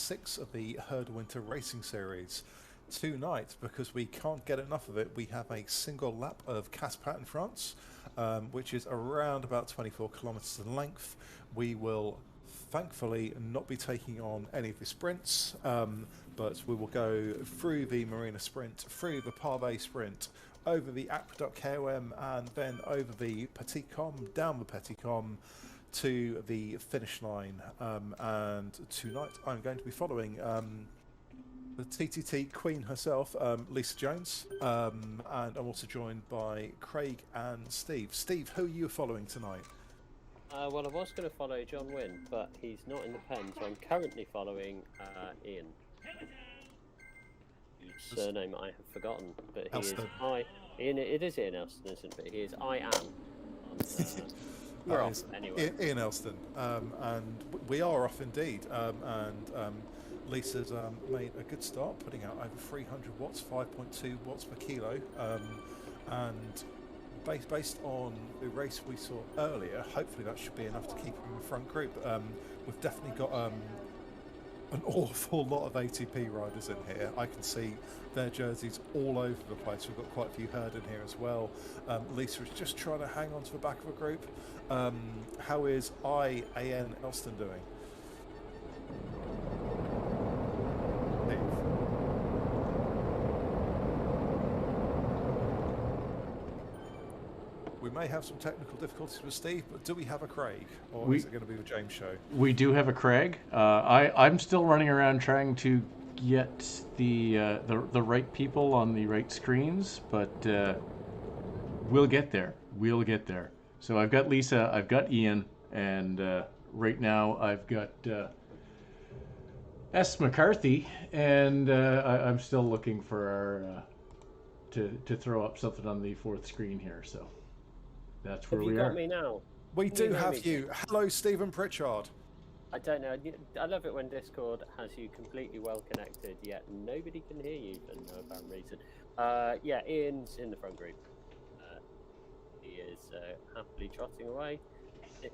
6 of the Herd Winter Racing Series. Tonight, because we can't get enough of it, we have a single lap of Casse Pattes in France, which is around about 24 kilometres in length. We will thankfully not be taking on any of the sprints, but we will go through the Marina Sprint, through the Pavé Sprint, over the aqueduct KOM, and then over the Petit KOM, down the Petit KOM to the finish line. And tonight I'm going to be following the TTT Queen herself, Lisa Jones, and I'm also joined by Craig and Steve. Steve, who are you following tonight? Well, I was going to follow John Wynn, but he's not in the pen, so I'm currently following Ian. Whose surname I have forgotten, but he Elston. is Ian. It is Ian Elston, isn't it? He is I am. We're off anyway. Ian Elston, and we are off indeed. And Lisa's made a good start, putting out over 300 watts, 5.2 watts per kilo, and based on the race we saw earlier, hopefully that should be enough to keep him in the front group. We've definitely got an awful lot of ATP riders in here. I can see their jerseys all over the place. We've got quite a few Herd in here as well. Lisa is just trying to hang on to the back of a group. How is Ian Elston doing? We may have some technical difficulties with Steve, but do we have a Craig, or is it going to be the James show? We do have a Craig. I'm still running around trying to get the right people on the right screens, but we'll get there. We'll get there. So I've got Lisa, I've got Ian, and right now I've got S. McCarthy, and I'm still looking for our to throw up something on the fourth screen here. So. That's where we are. Have you got me now? We do have you. Hello, Stephen Pritchard. I don't know. I love it when Discord has you completely well connected, yet nobody can hear you for no apparent reason. Yeah, Ian's in the front group. He is happily trotting away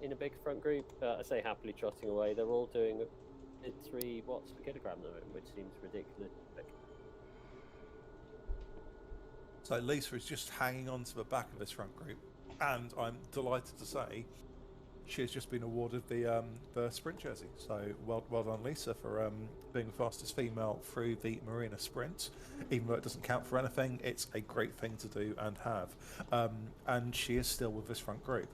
in a big front group. I say happily trotting away. They're all doing 3 watts per kilogram at the moment, which seems ridiculous. So Lisa is just hanging on to the back of this front group. And I'm delighted to say she has just been awarded the sprint jersey. So well done, Lisa, for being the fastest female through the Marina Sprint. Even though it doesn't count for anything, it's a great thing to do and have. And she is still with this front group,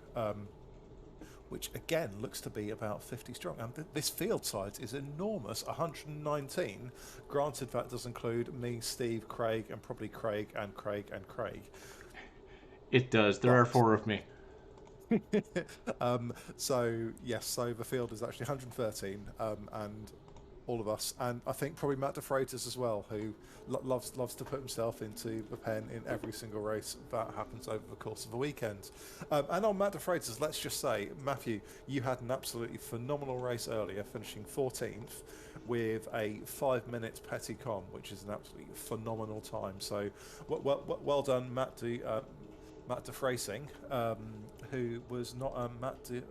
which again looks to be about 50 strong. And this field size is enormous, 119. Granted, that does include me, Steve, Craig, and probably Craig and Craig and Craig. It does. There are 4 of me. So yes, so the field is actually 113, and all of us, and I think probably Matt de Freitas as well, who loves to put himself into the pen in every single race that happens over the course of the weekend. And on Matt de Freitas, let's just say, Matthew, you had an absolutely phenomenal race earlier, finishing 14th with a 5-minute Petit KOM, which is an absolutely phenomenal time. So well done, Matt de Racing, who was not Matt de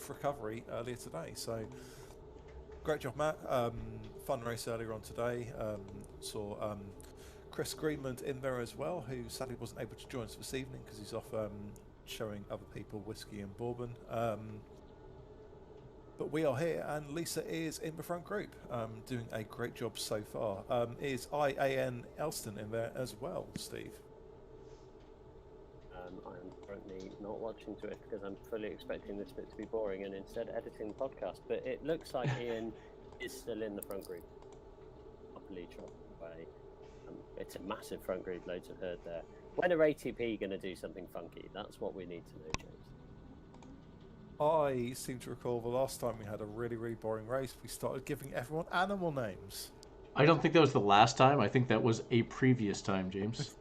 Recovery earlier today. So great job, Matt. Fun race earlier on today. Saw Chris Greenland in there as well, who sadly wasn't able to join us this evening because he's off showing other people whiskey and bourbon. But we are here, and Lisa is in the front group, doing a great job so far. Is Ian Elston in there as well, Steve? I'm currently not watching to it because I'm fully expecting this bit to be boring and instead editing the podcast. But it looks like Ian is still in the front group. Happily trotting away. It's a massive front group, loads of Herd there. When are ATP going to do something funky? That's what we need to know, James. I seem to recall the last time we had a really, really boring race, we started giving everyone animal names. I don't think that was the last time. I think that was a previous time, James.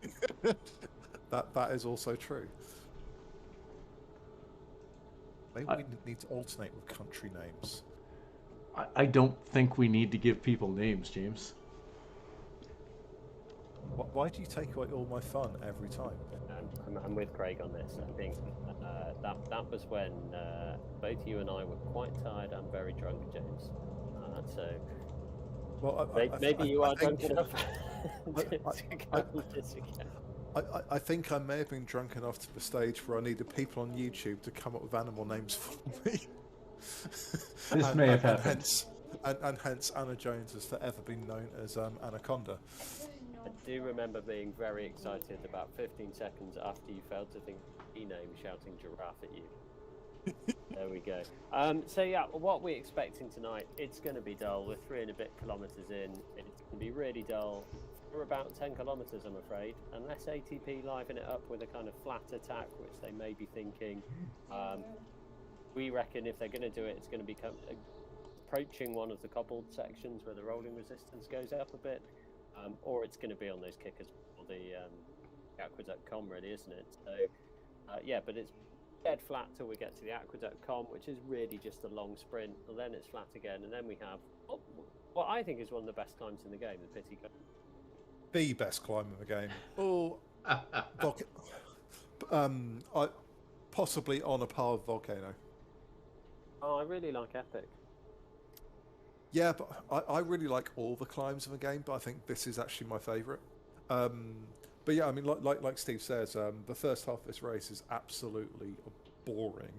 That is also true. Maybe we need to alternate with country names. I don't think we need to give people names, James. Why do you take away all my fun every time? I'm with Craig on this. I think that was when both you and I were quite tired and very drunk, James. So Well, maybe you are drunk enough I- to I- go on this again. I think I may have been drunk enough to the stage where I needed people on YouTube to come up with animal names for me. This may have happened. And hence Anna Jones has forever been known as Anaconda. I do remember being very excited about 15 seconds after you failed to think e-name, shouting giraffe at you. There we go. So yeah, what we're expecting tonight, it's going to be dull. We're 3 and a bit kilometres in. It's going to be really dull for about 10 kilometres, I'm afraid, unless ATP liven it up with a kind of flat attack, which they may be thinking. We reckon if they're going to do it, it's going to become approaching one of the cobbled sections where the rolling resistance goes up a bit, or it's going to be on those kickers or the aqueduct com, really, isn't it? So yeah, but it's dead flat till we get to the aqueduct com, which is really just a long sprint, and then it's flat again, and then we have what I think is one of the best climbs in the game, the Petit KOM. The best climb in the game. Oh, possibly on a par with Volcano. Oh, I really like Epic. Yeah, but I really like all the climbs in the game, but I think this is actually my favourite. But yeah, I mean, like Steve says, the first half of this race is absolutely boring.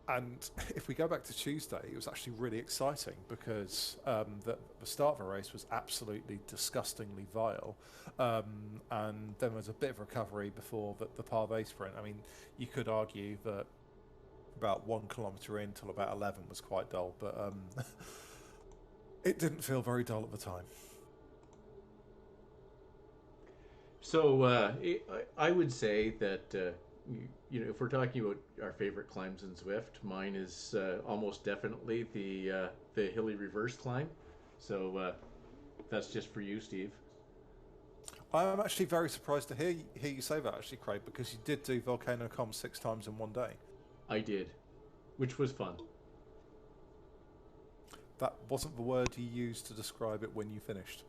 And if we go back to Tuesday, it was actually really exciting because the start of the race was absolutely disgustingly vile. And then there was a bit of recovery before the Parve sprint. I mean, you could argue that about 1 kilometre in till about 11 was quite dull, but it didn't feel very dull at the time. So I would say that if we're talking about our favorite climbs in Zwift, mine is almost definitely the hilly reverse climb. So that's just for you, Steve. I'm actually very surprised to hear you say that, actually, Craig, because you did do Volcano Com 6 times in one day. I did, which was fun. That wasn't the word you used to describe it when you finished.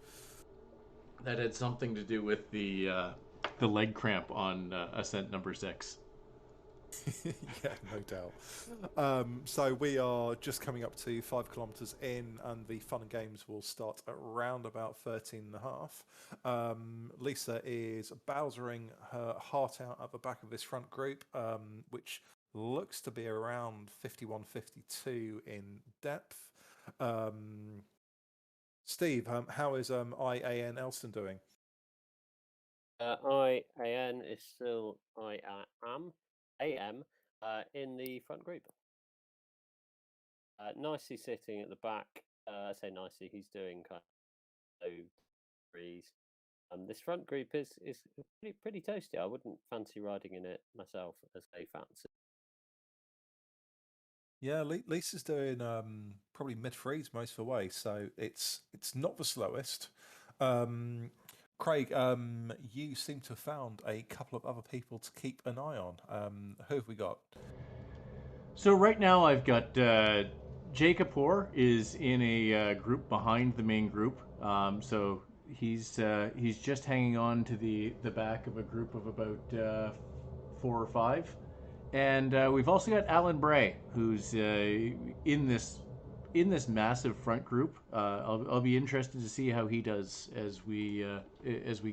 That had something to do with the leg cramp on ascent number 6. Yeah, no doubt. So we are just coming up to 5 kilometres in, and the fun and games will start at around about 13 and a half. Lisa is bowsering her heart out at the back of this front group, which looks to be around 51-52 in depth. Steve, how is IAN Elston doing? IAN is still AM in the front group. Nicely sitting at the back. I say nicely, he's doing kind of low threes. This front group is pretty toasty. I wouldn't fancy riding in it myself as a fancy. Yeah, Lisa's doing probably mid-threes most of the way, so it's not the slowest. Craig, you seem to have found a couple of other people to keep an eye on. Who have we got? So right now I've got Jacob Hoare is in a group behind the main group. So he's just hanging on to the back of a group of about 4 or 5. And we've also got Alan Bray, who's in this massive front group. I'll be interested to see how he does as we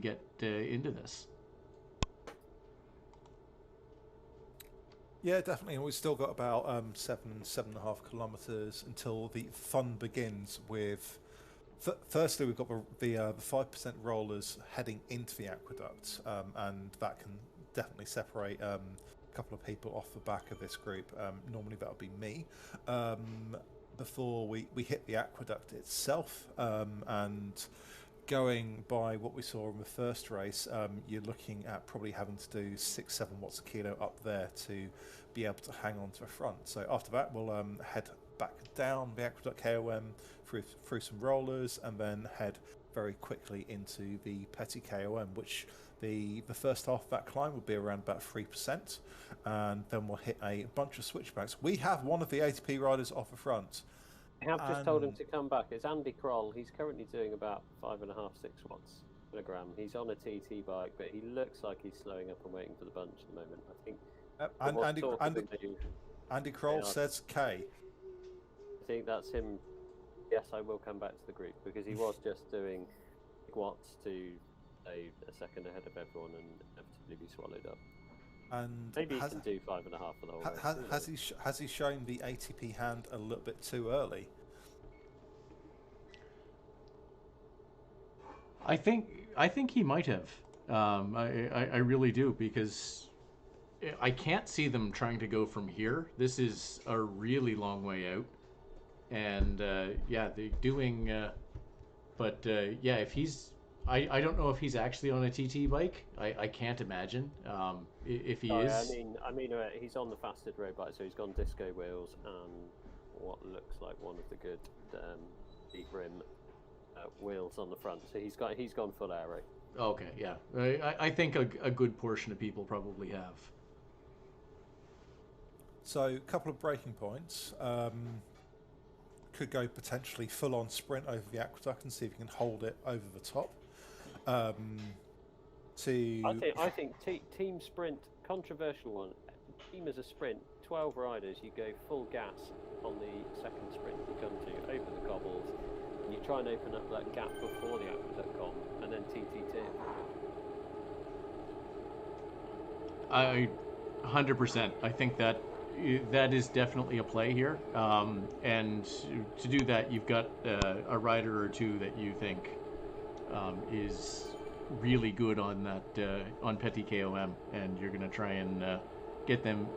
get into this. Yeah, definitely. And we've still got about 7.5 kilometres until the fun begins. With firstly, we've got the 5% rollers heading into the aqueduct, and that can definitely separate a couple of people off the back of this group. Normally that would be me. Before we hit the aqueduct itself, and going by what we saw in the first race, you're looking at probably having to do 6-7 watts a kilo up there to be able to hang on to the front. So after that, we'll head back down the aqueduct KOM through some rollers, and then head very quickly into the Petit KOM, which the first half of that climb will be around about 3%, and then we'll hit a bunch of switchbacks. We have one of the ATP riders off the front. I have just told him to come back. It's Andy Kroll. He's currently doing about 5.5-6 watts per gram. He's on a TT bike, but he looks like he's slowing up and waiting for the bunch at the moment. I think. Andy Kroll says K. I think that's him yes, I will come back to the group because he was just doing squats to stay a second ahead of everyone and inevitably be swallowed up. And maybe he can do 5.5 for the whole race. Has he shown the ATP hand a little bit too early? I think he might have. I really do, because I can't see them trying to go from here. This is a really long way out, and yeah, they're doing. But yeah, if he's, I don't know if he's actually on a TT bike. I can't imagine. If he is, I mean, he's on the fasted road bike, so he's gone disco wheels and what looks like one of the good deep rim wheels on the front. So he's gone full aero. Okay, yeah. I think a good portion of people probably have. So a couple of breaking points. Could go potentially full-on sprint over the aqueduct and see if you can hold it over the top. I think team sprint, controversial one. Team as a sprint, 12 riders, you go full gas on the second sprint you come to, over the cobbles, and you try and open up that gap before the aqueduct com, and then TT2. 100%. I think that is definitely a play here. And to do that, you've got a rider or two that you think is really good on that on Petit KOM, and you're going to try and get them,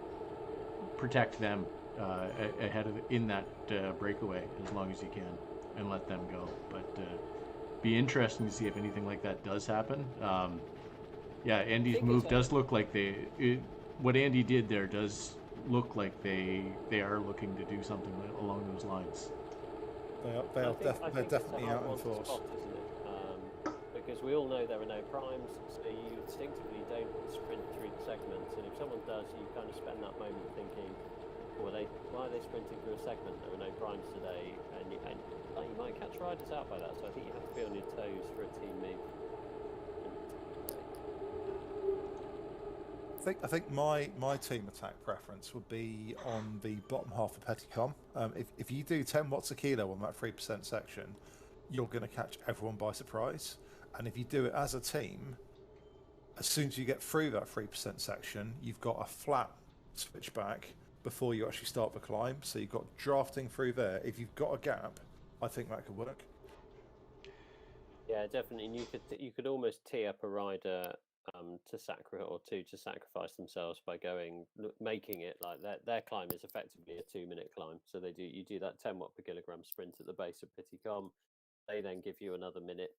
protect them ahead of in that breakaway as long as you can, and let them go. But be interesting to see if anything like that does happen. Yeah, Andy's move does look like what Andy did there does look like they are looking to do something along those lines. They're definitely out in force. Spot, isn't it? Because we all know there are no primes, so you instinctively don't sprint through the segments, and if someone does, you kind of spend that moment thinking, why are they sprinting through a segment? There are no primes today, and you might catch riders out by that, so I think you have to be on your toes for a team move. I think my team attack preference would be on the bottom half of Petit KOM. If you do 10 watts a kilo on that 3% section, you're going to catch everyone by surprise. And if you do it as a team, as soon as you get through that 3% section, you've got a flat switchback before you actually start the climb. So you've got drafting through there. If you've got a gap, I think that could work. Yeah, definitely. And you could almost tee up a rider to sacrifice themselves by making it like their climb is effectively a 2-minute climb. So you do that 10 watt per kilogram sprint at the base of Petit KOM. They then give you another minute,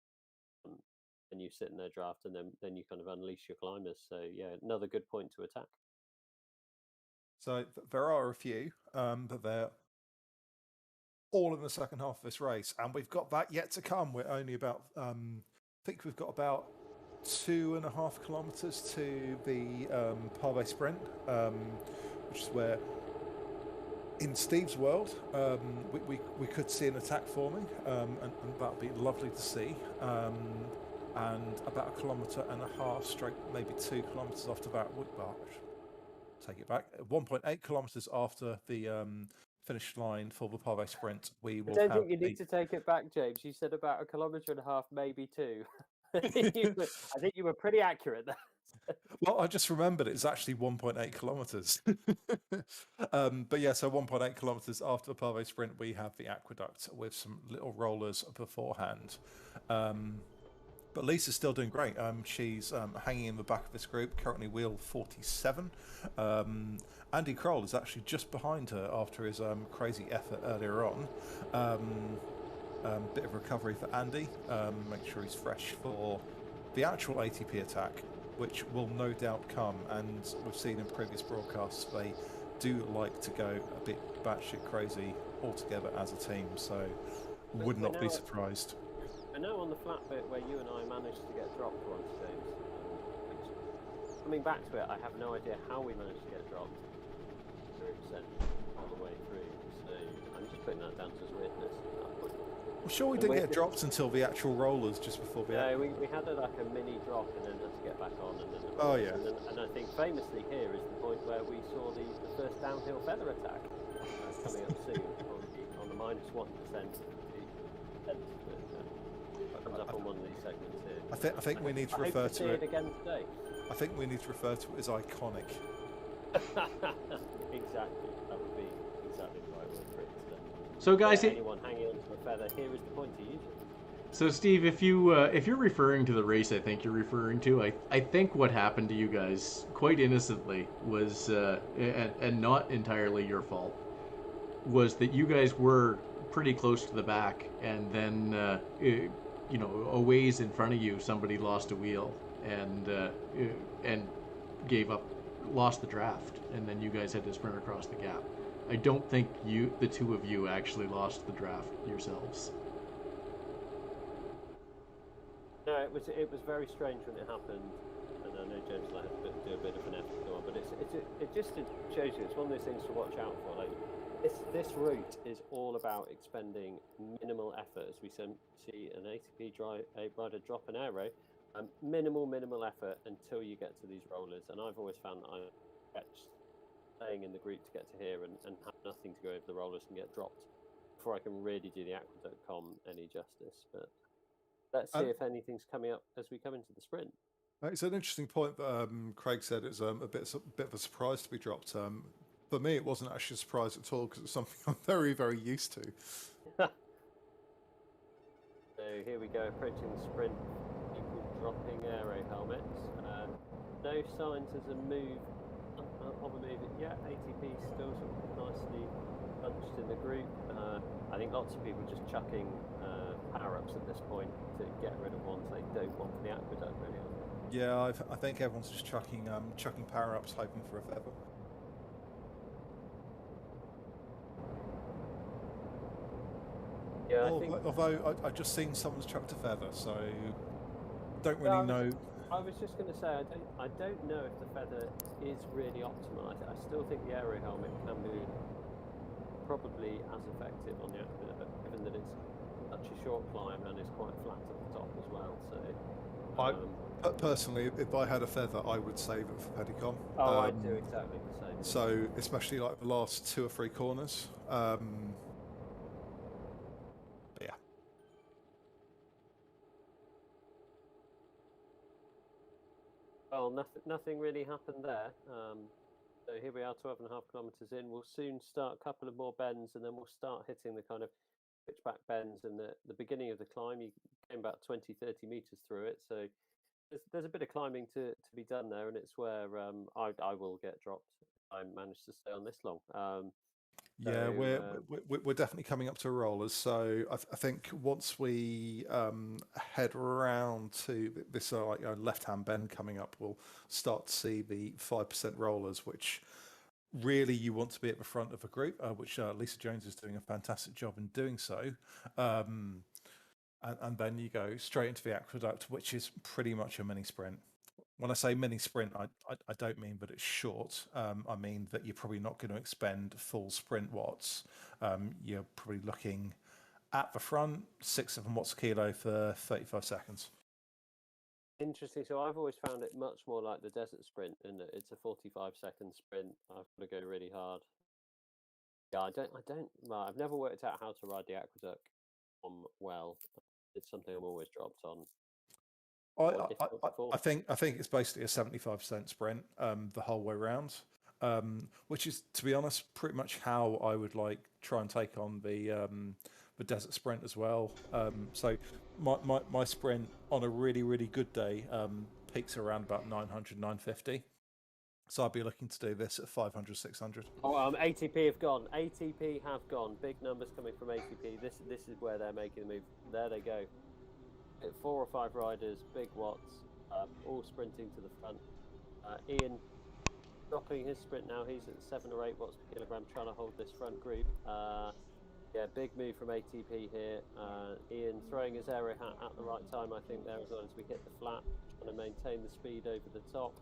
and you sit in their draft, and then you kind of unleash your climbers. So yeah, another good point to attack. So there are a few, but they're all in the second half of this race, and we've got that yet to come. We're only about, I think we've got about 2.5 kilometers to the Pavé sprint, which is where, in Steve's world, we could see an attack forming, and that'd be lovely to see. And about 1.5 kilometers, straight maybe 2 kilometers after that, take it back, 1.8 kilometers after the finish line for the Pavé sprint, we will. I don't think you need to take it back, James. You said about 1.5 kilometers, maybe 2. I think you were pretty accurate there. Well, I just remembered it's actually 1.8 kilometers. But yeah, so 1.8 kilometers after the Pavé sprint, we have the aqueduct with some little rollers beforehand. But Lisa's still doing great. She's hanging in the back of this group, currently wheel 47. Andy Kroll is actually just behind her after his crazy effort earlier on. Bit of recovery for Andy. Make sure he's fresh for the actual ATP attack, which will no doubt come. And we've seen in previous broadcasts, they do like to go a bit batshit crazy altogether as a team. So would not be surprised. I know on the flat bit where you and I managed to get dropped once, James. Coming back to it, I have no idea how we managed to get dropped 0% all the way through. So I'm just putting that down to weirdness at that point. Well, sure, we didn't get dropped until the actual rollers just before the. Yeah, we had like a mini drop and then had to get back on. And then and I think famously here is the point where we saw the first downhill feather attack coming up soon on the -1% Comes up on one of these segments here. I think we need to I refer hope to see to it it. again today. I think we need to refer to it as iconic. Exactly. That would be exactly the right word for it today. So, guys, anyone hanging on to a feather, here is the point to use it. So, Steve, if you're referring to the race, I think you're referring to. I think what happened to you guys, quite innocently, was and not entirely your fault, was that you guys were pretty close to the back, and then a ways in front of you, somebody lost a wheel and gave up, lost the draft, and then you guys had to sprint across the gap. I don't think the two of you, actually lost the draft yourselves. No, it was very strange when it happened, and I know James will have to do a bit of an effort to go on, but it just shows you it's one of those things to watch out for. Like this route is all about expending minimal effort, as we see an ATP rider drop an aero, minimal effort until you get to these rollers. And I've always found that I catch staying in the group to get to here and have nothing to go over the rollers and get dropped before I can really do the aqueduct com any justice. But let's see if anything's coming up as we come into the sprint. It's an interesting point that Craig said. It's a bit of a surprise to be dropped. For me, it wasn't actually a surprise at all because it's something I'm very, very used to. So here we go, approaching the sprint. People dropping aero helmets. No signs as a move of a move yet. ATP still sort of nicely bunched in the group. I think lots of people just chucking power-ups at this point to get rid of ones they don't want for the aqueduct, really. Yeah, I think everyone's just chucking power-ups, hoping for a feather. Yeah, although I've just seen someone's chucked a feather, so don't really know. I was just going to say I don't know if the feather is really optimal. I still think the aero helmet can be probably as effective on the aqueduct, given that it's such a short climb and is quite flat at the top as well. So personally, if I had a feather, I would save it for Petit KOM. Oh, I'd do exactly the same. So especially like the last 2 or 3 corners. Yeah. Well, nothing really happened there. So here we are, 12.5 kilometres in. We'll soon start a couple of more bends, and then we'll start hitting the kind of switchback bends. And the beginning of the climb, you came about 20, 30 metres through it. So there's a bit of climbing to be done there, and it's where I will get dropped if I manage to stay on this long. Yeah, we're definitely coming up to rollers. So I think once we head around to this left-hand bend coming up, we'll start to see the 5% rollers, which really you want to be at the front of a group, which Lisa Jones is doing a fantastic job in doing so. And then you go straight into the aqueduct, which is pretty much a mini sprint. When I say mini sprint, I don't mean that it's short. I mean that you're probably not going to expend full sprint watts. You're probably looking at the front, 6-7 watts a kilo for 35 seconds. Interesting. So I've always found it much more like the desert sprint, in that it's a 45-second sprint. I've got to go really hard. Yeah, I've never worked out how to ride the aqueduct well. It's something I'm always dropped on. I think it's basically a 75% sprint the whole way around, which is, to be honest, pretty much how I would try and take on the desert sprint as well. So my sprint on a really, really good day peaks around about 900, 950. So I'd be looking to do this at 500, 600. Oh, ATP have gone. ATP have gone. Big numbers coming from ATP. This is where they're making the move. There they go. 4 or 5 riders, big watts, all sprinting to the front. Ian dropping his sprint now. He's at 7 or 8 watts per kilogram, trying to hold this front group. Yeah, big move from ATP here. Ian throwing his aero hat at the right time, I think, there as well, as we hit the flat, trying to maintain the speed over the top.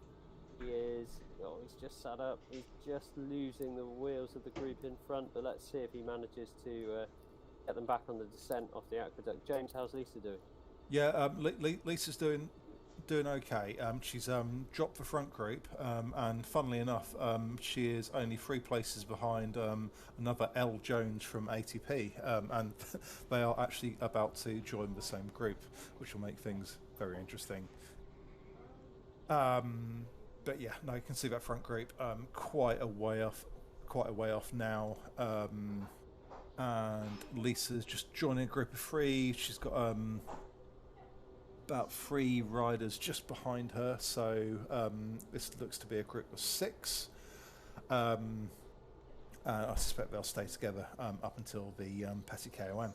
He's just sat up. He's just losing the wheels of the group in front, but let's see if he manages to get them back on the descent off the aqueduct. James, how's Lisa doing? Yeah, Lisa's doing doing okay. She's dropped the front group, and funnily enough, she is only 3 places behind another L Jones from ATP, and they are actually about to join the same group, which will make things very interesting. But yeah, no, you can see that front group quite a way off now. And Lisa's just joining a group of 3. She's got about 3 riders just behind her, so this looks to be a group of 6. And I suspect they'll stay together up until the Petit KOM.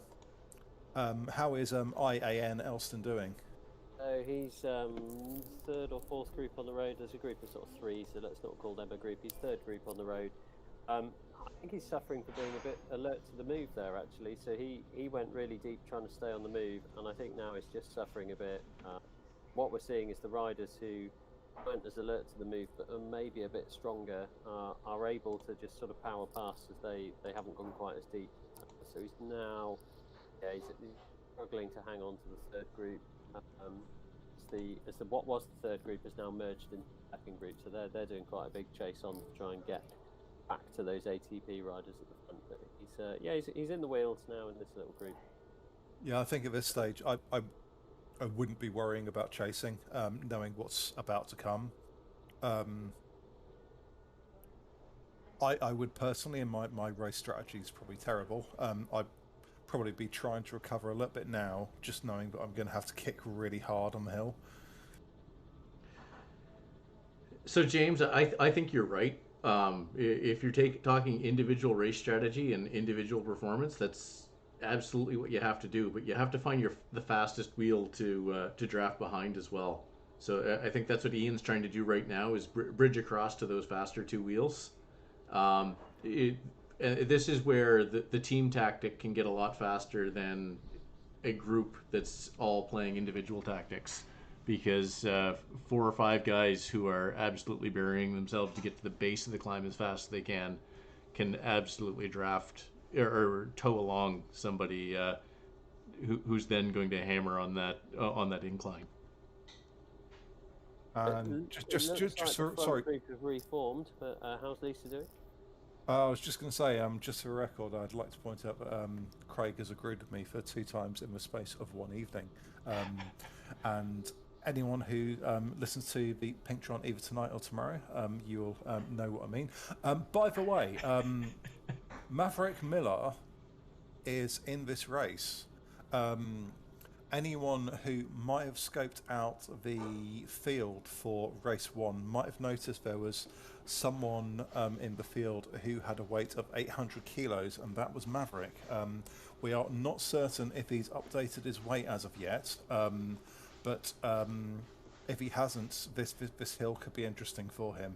How is IAN Elston doing? So he's 3rd or 4th group on the road. There's a group of sort of 3, so let's not call them a group. He's 3rd group on the road. I think he's suffering for being a bit alert to the move there, actually. So he went really deep trying to stay on the move, and I think now he's just suffering a bit. What we're seeing is the riders who weren't as alert to the move but are maybe a bit stronger are able to just sort of power past as they haven't gone quite as deep. So he's now, he's struggling to hang on to the 3rd group. What was the 3rd group is now merged into the 2nd group, so they're doing quite a big chase on to try and get back to those ATP riders at the front. But he's in the wheels now in this little group. Yeah, I think at this stage I wouldn't be worrying about chasing, knowing what's about to come. I would personally, and my race strategy is probably terrible. I'd probably be trying to recover a little bit now, just knowing that I'm going to have to kick really hard on the hill. So James, I think you're right. If you're talking individual race strategy and individual performance, that's absolutely what you have to do. But you have to find the fastest wheel to draft behind as well. So I think that's what Ian's trying to do right now, is bridge across to those faster 2 wheels. This is where the team tactic can get a lot faster than a group that's all playing individual tactics, because 4 or 5 guys who are absolutely burying themselves to get to the base of the climb as fast as they can absolutely draft or tow along somebody who's then going to hammer on that incline. Sorry. Group have reformed, but how's Lisa doing? I was just going to say, just for a record, I'd like to point out that Craig has agreed with me for 2 times in the space of 1 evening. And anyone who listens to the Pink Tron either tonight or tomorrow, you'll know what I mean. By the way, Maverick Miller is in this race. Anyone who might have scoped out the field for race 1 might have noticed there was someone in the field who had a weight of 800 kilos, and that was Maverick. We are not certain if he's updated his weight as of yet, but if he hasn't, this hill could be interesting for him.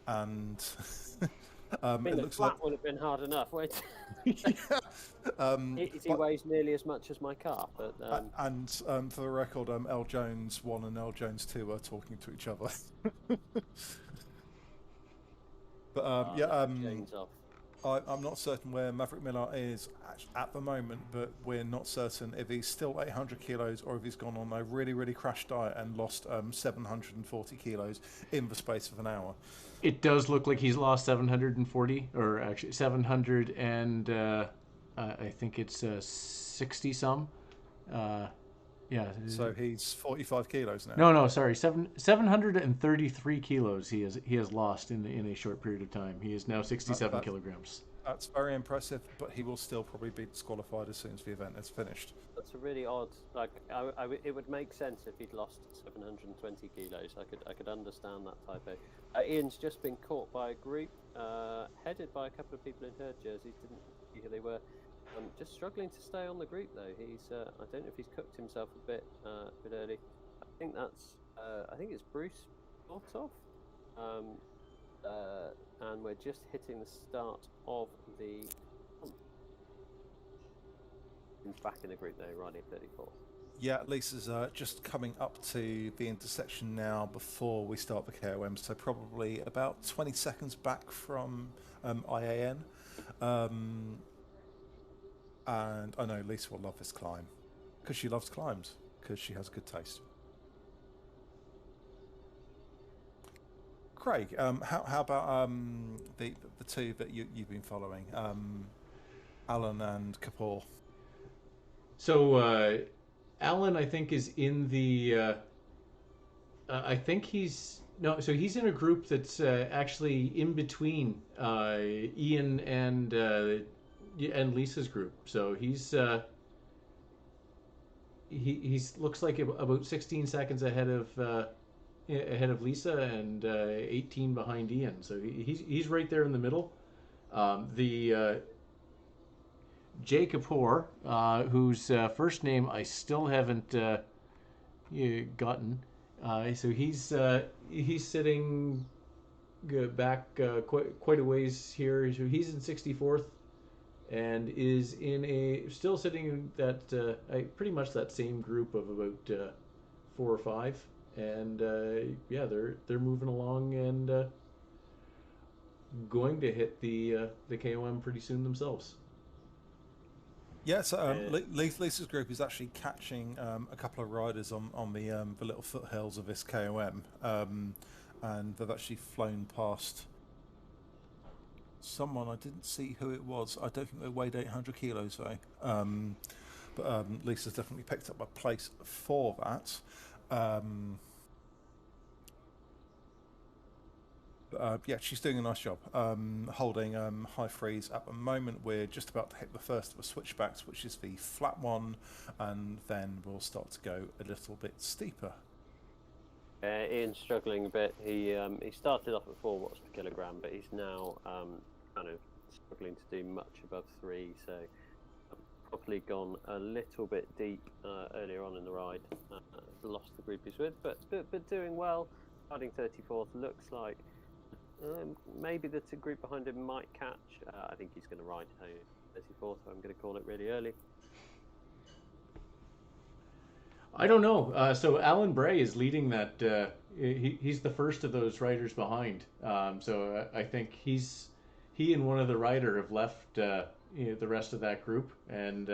And it looks like would have been hard enough. He weighs nearly as much as my car, but for the record, L Jones 1 and L Jones 2 are talking to each other. But I'm not certain where Maverick Miller is at the moment, but we're not certain if he's still 800 kilos or if he's gone on a really, really crash diet and lost 740 kilos in the space of an hour. It does look like he's lost 740, or actually 700 and I think it's 60 some. Yeah. So he's 45 kilos now. No, sorry, 733 kilos he has lost in a short period of time. He is now 67 kilograms. That's very impressive, but he will still probably be disqualified as soon as the event is finished. That's a really odd. It would make sense if he'd lost 720 kilos. I could understand that typo. Ian's just been caught by a group, headed by a couple of people in her jerseys. Didn't see who they were. Just struggling to stay on the group though. He's I don't know if he's cooked himself a bit early. I think it's Bruce Bortoff. And we're just hitting the start of the. He's back in the group now, riding 34. Yeah, Lisa's just coming up to the intersection now before we start the KOM, so probably about 20 seconds back from IAN. And I know Lisa will love this climb, because she loves climbs, because she has good taste. Craig, how about the two that you've been following, Alan and Kapoor? So Alan, I think, is in the. I think he's no. So he's in a group that's actually in between Ian and Lisa's group. So he's looks like about 16 seconds ahead of Lisa and 18 behind Ian. So he's right there in the middle. The Jay Kapoor, whose first name I still haven't gotten. So he's sitting back quite a ways here. So he's in 64th and is still sitting in that pretty much that same group of about 4 or 5. And yeah, they're moving along and going to hit the KOM pretty soon themselves. Yeah, so Lisa's group is actually catching a couple of riders on the little foothills of this KOM, and they've actually flown past someone. I didn't see who it was. I don't think they weighed 800 kilos though. But Lisa's definitely picked up a place for that. Yeah, she's doing a nice job holding high freeze at the moment. We're just about to hit the first of the switchbacks, which is the flat one, and then we'll start to go a little bit steeper. Ian's struggling a bit. He started off at 4 watts per kilogram, but he's now kind of struggling to do much above 3. So probably gone a little bit deep earlier on in the ride. Lost the group he's with, but doing well. Riding 34th, looks like. Maybe the group behind him might catch. I think he's going to ride home 34th, so I'm going to call it really early. I don't know. So Alan Bray is leading that. He's the first of those riders behind. So I think he and one other rider have left the rest of that group, and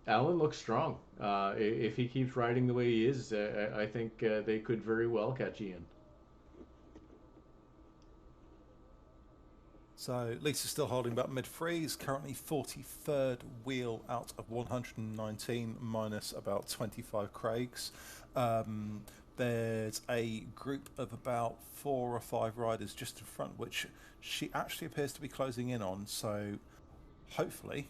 Alan looks strong. If he keeps riding the way he is, I think they could very well catch Ian. So Lisa's still holding about mid-freeze, currently 43rd wheel out of 119, minus about 25 Craigs. There's a group of about 4 or 5 riders just in front, which she actually appears to be closing in on. So hopefully,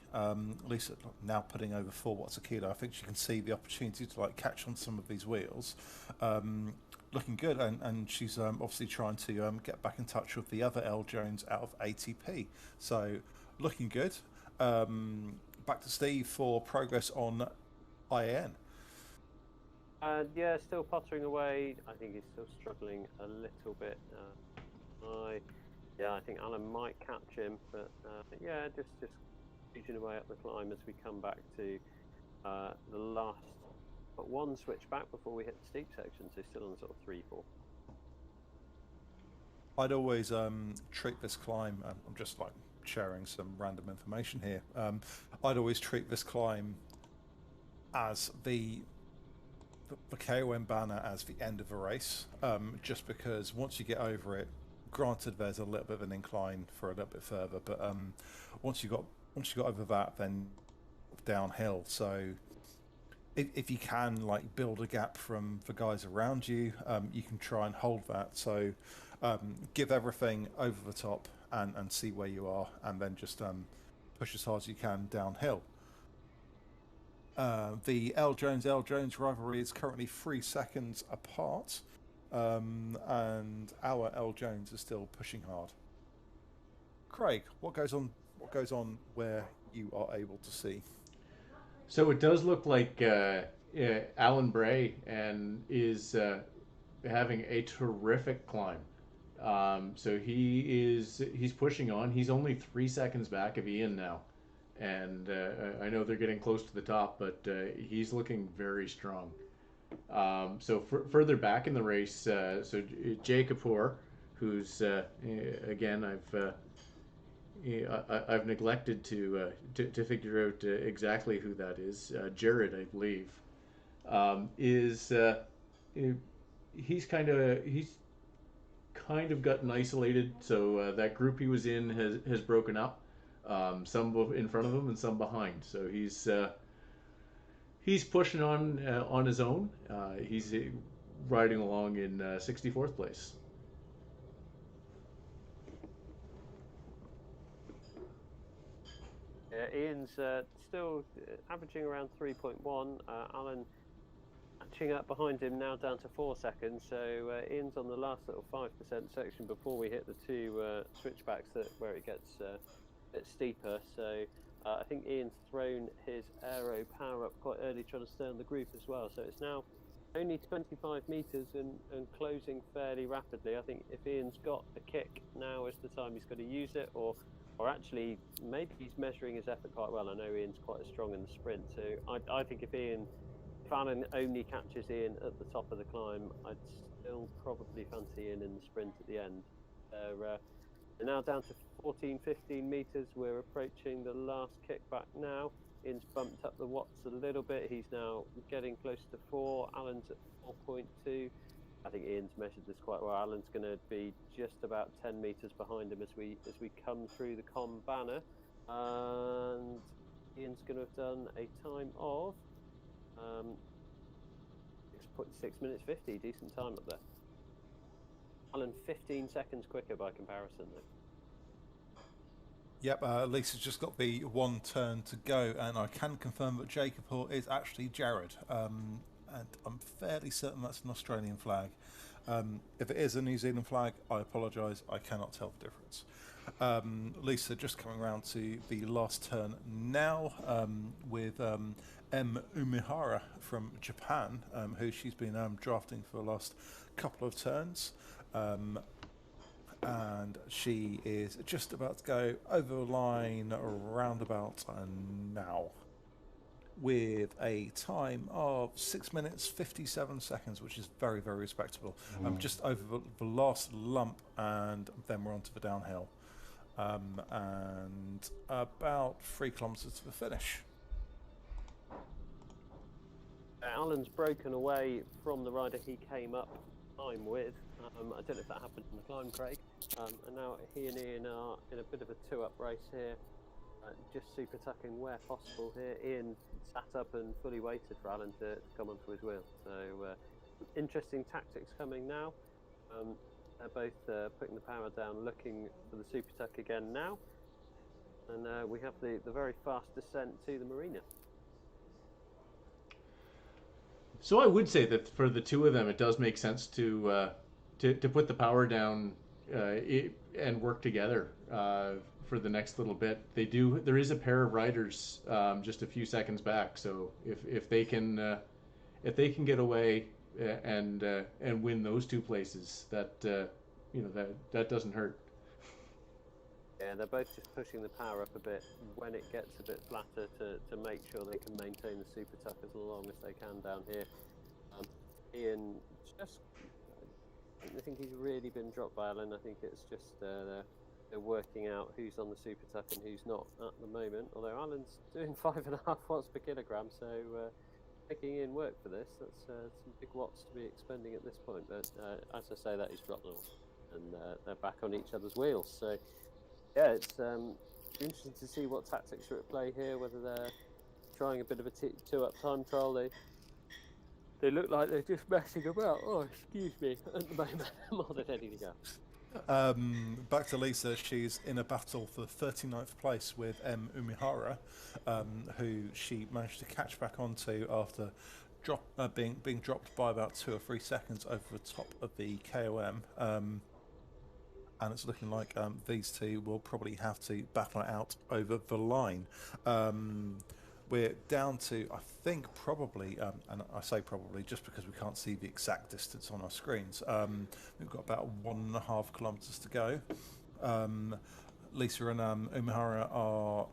Lisa now putting over 4 watts a kilo, I think she can see the opportunity to catch on some of these wheels. Looking good, and she's obviously trying to get back in touch with the other L Jones out of ATP. So looking good. Back to Steve for progress on IAN. Yeah, still pottering away. I think he's still struggling a little bit. I think Alan might catch him, but yeah, just edging away up the climb as we come back to the last. But one switch back before we hit the steep section, so still on sort of 3-4. I'd always treat this climb. I'm just sharing some random information here. I'd always treat this climb as the KOM banner as the end of a race, just because once you get over it, granted there's a little bit of an incline for a little bit further, but once you got over that, then downhill. So if you can build a gap from the guys around you, you can try and hold that. So give everything over the top and see where you are, and then just push as hard as you can downhill. The L Jones rivalry is currently 3 seconds apart, and our L Jones is still pushing hard. Craig, what goes on where you are able to see? So it does look like Alan Bray is having a terrific climb. So he's pushing on. He's only 3 seconds back of Ian now, and I know they're getting close to the top, but he's looking very strong. So further back in the race, so Jay Kapoor, who's again I've neglected to figure out exactly who that is. Jared, I believe, is he's kind of gotten isolated. So that group he was in has broken up. Some in front of him and some behind. So he's pushing on his own. He's riding along in 64th place. Ian's still averaging around 3.1. Alan catching up behind him now down to 4 seconds. So Ian's on the last little 5% section before we hit the two switchbacks where it gets a bit steeper. So I think Ian's thrown his aero power up quite early, trying to stay on the group as well. So it's now only 25 metres and closing fairly rapidly. I think if Ian's got a kick, now is the time he's got to use it, or actually maybe he's measuring his effort quite well. I know Ian's quite strong in the sprint, so I think if Alan only catches Ian at the top of the climb, I'd still probably fancy Ian in the sprint at the end. They're now down to 14-15 metres. We're approaching the last kickback now. Ian's bumped up the watts a little bit. He's now getting close to 4. Alan's at 4.2. I think Ian's measured this quite well. Alan's going to be just about 10 metres behind him as we come through the KOM banner. And Ian's going to have done a time of 6 minutes 50. Decent time up there. Alan 15 seconds quicker by comparison though. Yep, Lisa's just got the one turn to go, and I can confirm that Jacob Hall is actually Jared. And I'm fairly certain that's an Australian flag. If it is a New Zealand flag, I apologise, I cannot tell the difference. Lisa just coming around to the last turn now with M. Umihara from Japan, who she's been drafting for the last couple of turns. And she is just about to go over the line roundabout now with a time of 6 minutes 57 seconds, which is very, very respectable. Just over the last lump, and then we're on to the downhill, and about 3 kilometres to the finish. Alan's broken away from the rider he came up time with. I don't know if that happened in the climb, Craig. And now he and Ian are in a bit of a two-up race here, just super tucking where possible here. Ian sat up and fully waited for Alan to come onto his wheel. So interesting tactics coming now. They're both putting the power down, looking for the super tuck again now. And we have the very fast descent to the marina. So I would say that for the two of them, it does make sense to put the power down and work together for the next little bit. There is a pair of riders just a few seconds back. So if they can get away and win those two places, that doesn't hurt. Yeah, they're both just pushing the power up a bit when it gets a bit flatter to make sure they can maintain the super tuck as long as they can down here. Ian I think he's really been dropped by Alan. I think it's just they're working out who's on the super tuck and who's not at the moment. Although Alan's doing 5.5 watts per kilogram, so making Ian work for this. That's some big watts to be expending at this point. But as I say, that he's dropped them, and they're back on each other's wheels. So yeah, it's interesting to see what tactics are at play here. Whether they're trying a bit of a two-up time trial. They look like they're just messing about. Oh, excuse me, at the moment, more than anything else. Back to Lisa. She's in a battle for 39th place with M. Umihara, who she managed to catch back onto after being dropped by about 2 or 3 seconds over the top of the KOM. And it's looking like these two will probably have to battle it out over the line. We're down to, I think, probably, and I say probably just because we can't see the exact distance on our screens. We've got about 1.5 kilometres to go. Lisa and Umihara are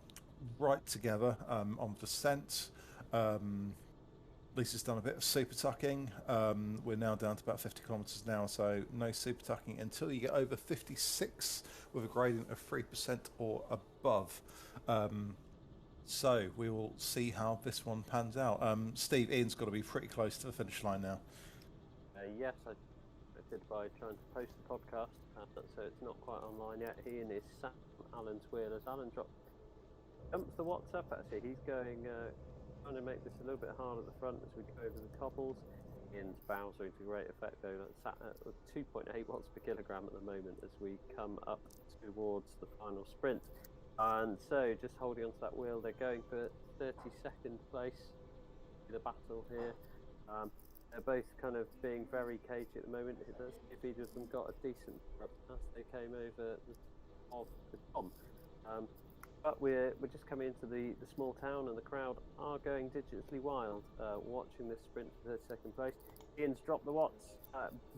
right together on the descent. Lisa's done a bit of super tucking. We're now down to about 50 kilometres an hour, so no super tucking until you get over 56 with a gradient of 3% or above. So we will see how this one pans out. Steve, Ian's got to be pretty close to the finish line now. Yes, I distracted by trying to post the podcast, so it's not quite online yet. He and his sat on Alan's wheel as Alan jumps the watts up. Actually, he's going trying to make this a little bit hard at the front as we go over the cobbles. Ian's bowsering to great effect though. That's sat at 2.8 watts per kilogram at the moment as we come up towards the final sprint. And so, just holding onto that wheel, they're going for 32nd place in the battle here. They're both kind of being very cagey at the moment. Let's see if either of them got a decent rub as they came over of the Tom. But we're just coming into the small town, and the crowd are going digitally wild watching this sprint for 32nd place. Ian's dropped the watts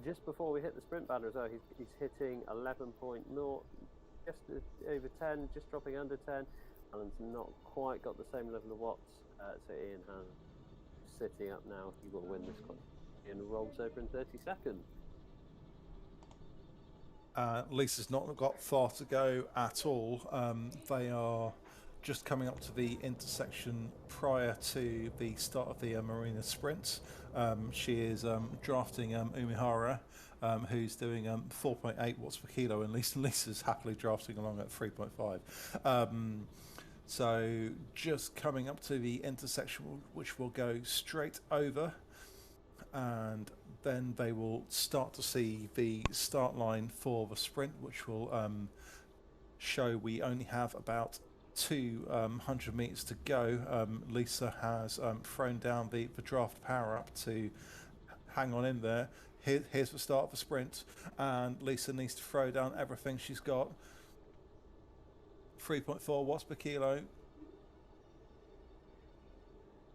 just before we hit the sprint banner as well. He's hitting 11.0, just over 10, just dropping under 10. Alan's not quite got the same level of watts, so Ian has sitting up now. He will win this one. Ian rolls over in 32nd. Lisa's not got far to go at all. They are just coming up to the intersection prior to the start of the Marina sprint. She is drafting Umihara, who's doing 4.8 watts per kilo, and Lisa's happily drafting along at 3.5. So just coming up to the intersection, which will go straight over, and then they will start to see the start line for the sprint, which will show we only have about 200 meters to go. Lisa has thrown down the draft power up to hang on in there. Here's the start of the sprint, and Lisa needs to throw down everything she's got. 3.4 watts per kilo,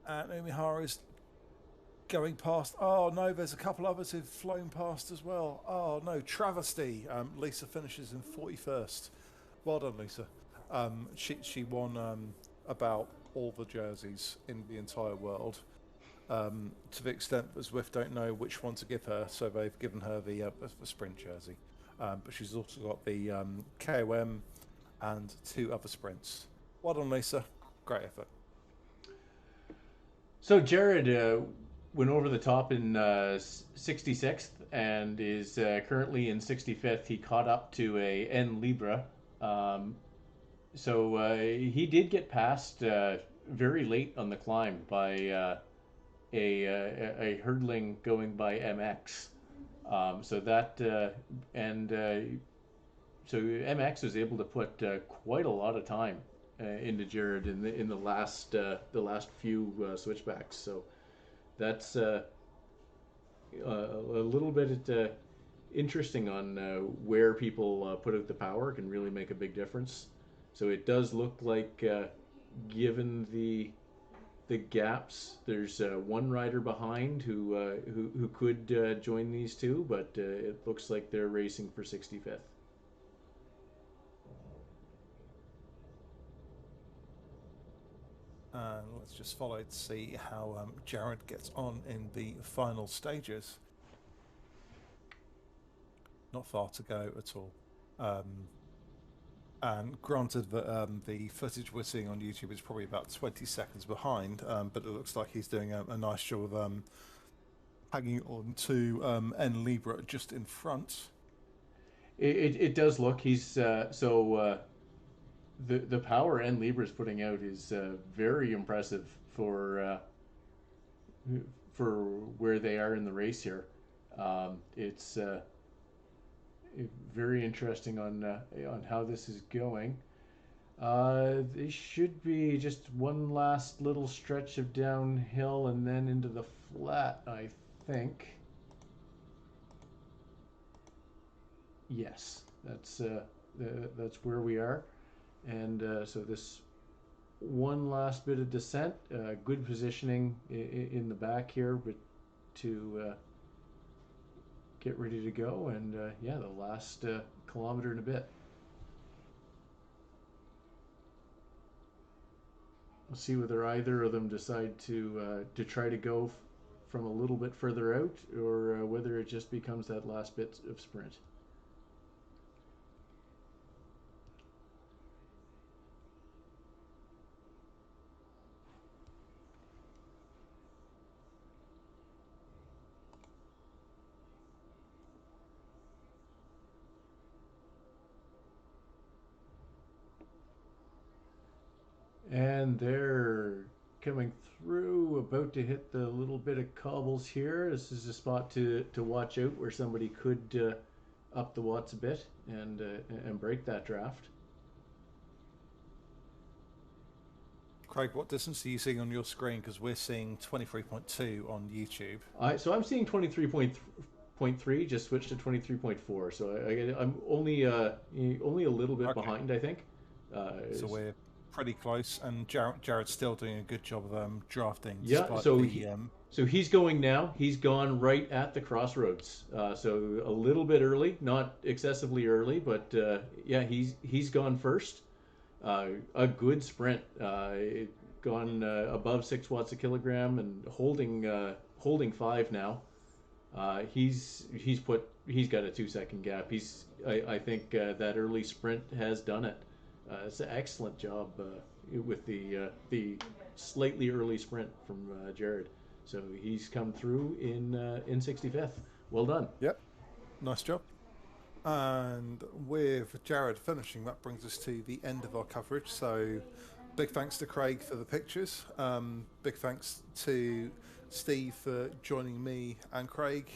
and Umihara is going past. Oh no, there's a couple others who've flown past as well. Oh no, travesty. Lisa finishes in 41st. Well done, Lisa. She won about all the jerseys in the entire world, to the extent that Zwift don't know which one to give her, so they've given her the sprint jersey. But she's also got the KOM and 2 other sprints. Well done, Lisa. Great effort. So Jared went over the top in 66th and is currently in 65th. He caught up to a N Libra. So he did get passed very late on the climb by a hurdling going by MX. So MX was able to put quite a lot of time into Jared in the last few switchbacks. So that's a little bit interesting on where people put out the power can really make a big difference. So it does look like, given the gaps, there's one rider behind who could join these two, but it looks like they're racing for 65th. Let's just follow to see how Jared gets on in the final stages. Not far to go at all. And granted that the footage we're seeing on YouTube is probably about 20 seconds behind, but it looks like he's doing a nice job of hanging on to N Libra just in front. It does look. He's the power N Libra is putting out is very impressive for where they are in the race here. It's very interesting on how this is going. They should be just one last little stretch of downhill and then into the flat, I think. Yes, that's where we are. And so this one last bit of descent, good positioning in the back here, but to get ready to go. And yeah, the last kilometer and a bit. We'll see whether either of them decide to try to go from a little bit further out, or whether it just becomes that last bit of sprint. And they're coming through, about to hit the little bit of cobbles here. This is a spot to watch out where somebody could up the watts a bit and break that draft. Craig, what distance are you seeing on your screen? Because we're seeing 23.2 on YouTube. So I'm seeing 23.3. Just switched to 23.4. So I'm only a little bit behind, I think. So we're pretty close, and Jared's still doing a good job of drafting. Yeah. So he's going now. He's gone right at the crossroads. So a little bit early, not excessively early, but yeah, he's gone first. A good sprint, gone above 6 watts a kilogram and holding 5 now. He's got a 2-second gap. I think that early sprint has done it. It's an excellent job with the slightly early sprint from Jared. So he's come through in 65th. Well done. Yep, nice job. And with Jared finishing, that brings us to the end of our coverage. So big thanks to Craig for the pictures. Big thanks to Steve for joining me and Craig,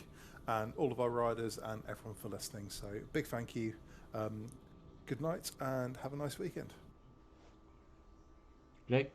and all of our riders and everyone for listening. So big thank you. Good night and have a nice weekend. Okay.